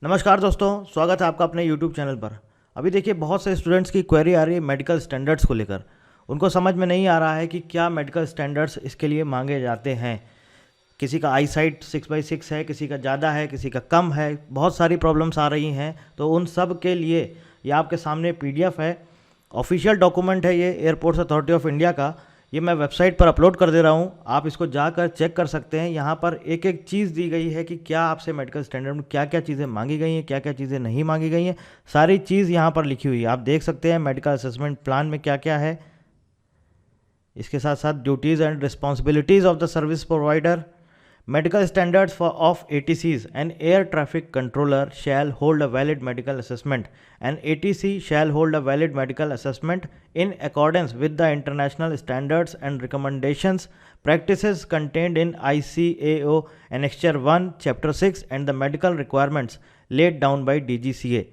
नमस्कार दोस्तों, स्वागत है आपका अपने YouTube चैनल पर। अभी देखिए, बहुत से स्टूडेंट्स की क्वेरी आ रही है मेडिकल स्टैंडर्ड्स को लेकर। उनको समझ में नहीं आ रहा है कि क्या मेडिकल स्टैंडर्ड्स इसके लिए मांगे जाते हैं। किसी का आई साइट 6/6 है, किसी का ज़्यादा है, किसी का कम है, बहुत सारी प्रॉब्लम्स आ रही हैं। तो उन सब के लिए ये आपके सामने PDF है, ऑफिशियल डॉक्यूमेंट है ये एयरपोर्ट्स अथॉरिटी ऑफ इंडिया का। ये मैं वेबसाइट पर अपलोड कर दे रहा हूँ, आप इसको जाकर चेक कर सकते हैं। यहाँ पर एक एक चीज़ दी गई है कि क्या आपसे मेडिकल स्टैंडर्ड में क्या क्या चीज़ें मांगी गई हैं, क्या क्या चीज़ें नहीं मांगी गई हैं। सारी चीज़ यहाँ पर लिखी हुई है, आप देख सकते हैं मेडिकल असेसमेंट प्लान में क्या क्या है। इसके साथ साथ duties and responsibilities of the service provider, medical standards for of ATCs. An air traffic controller shall hold a valid medical assessment. An ATC shall hold a valid medical assessment in accordance with the international standards and recommendations practices contained in ICAO Annexure 1 Chapter 6 and the medical requirements laid down by DGCA.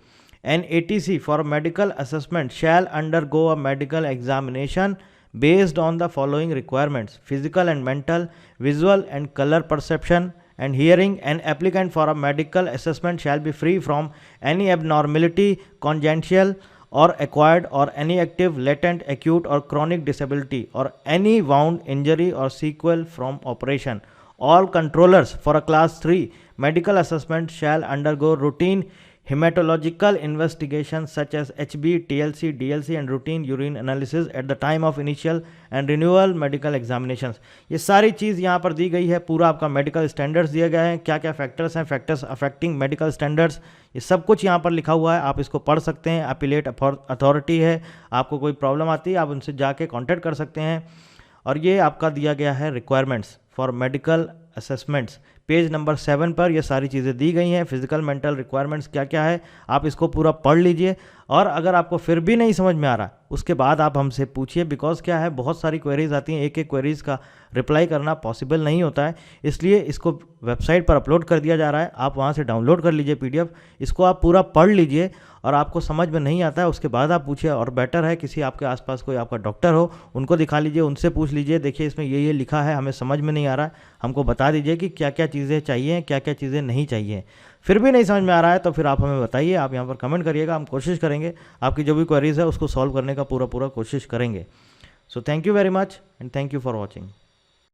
An ATC for medical assessment shall undergo a medical examination based on the following requirements: physical and mental, visual and color perception and hearing. An applicant for a medical assessment shall be free from any abnormality, congenital or acquired, or any active, latent, acute or chronic disability, or any wound, injury or sequel from operation. All controllers for a class 3 medical assessment shall undergo routine hematological investigations such as HB, TLC, DLC and routine urine analysis at the time of initial and renewal medical examinations. ये सारी चीज़ यहाँ पर दी गई है, पूरा आपका medical standards दिए गए हैं, क्या क्या फैक्टर्स हैं, फैक्टर्स अफेक्टिंग मेडिकल स्टैंडर्ड्स, ये सब कुछ यहाँ पर लिखा हुआ है। आप इसको पढ़ सकते हैं। अपीलेट अथॉरिटी है, आपको कोई प्रॉब्लम आती है आप उनसे जाके कॉन्टैक्ट कर सकते हैं। और ये आपका दिया गया है requirements for medical assessments, page number 7 पर ये सारी चीज़ें दी गई हैं। फिजिकल मेंटल रिक्वायरमेंट्स क्या क्या है, आप इसको पूरा पढ़ लीजिए। और अगर आपको फिर भी नहीं समझ में आ रहा, उसके बाद आप हमसे पूछिए, बिकॉज क्या है, बहुत सारी क्वेरीज आती हैं, एक एक क्वेरीज का रिप्लाई करना पॉसिबल नहीं होता है, इसलिए इसको वेबसाइट पर अपलोड कर दिया जा रहा है। आप वहाँ से डाउनलोड कर लीजिए PDF, इसको आप पूरा पढ़ लीजिए और आपको समझ में नहीं आता है उसके बाद आप पूछिए। और बेटर है किसी आपके आसपास कोई आपका डॉक्टर हो, उनको दिखा लीजिए, उनसे पूछ लीजिए, देखिए इसमें ये लिखा है, हमें समझ में नहीं आ रहा है, हमको बता दीजिए कि क्या क्या चीज़ें चाहिए, क्या क्या चीज़ें नहीं चाहिए। फिर भी नहीं समझ में आ रहा है तो फिर आप हमें बताइए, आप यहाँ पर कमेंट करिएगा, हम कोशिश करेंगे आपकी जो भी क्वेरीज है उसको सॉल्व करने का पूरा कोशिश करेंगे। So thank you very much and thank you for watching.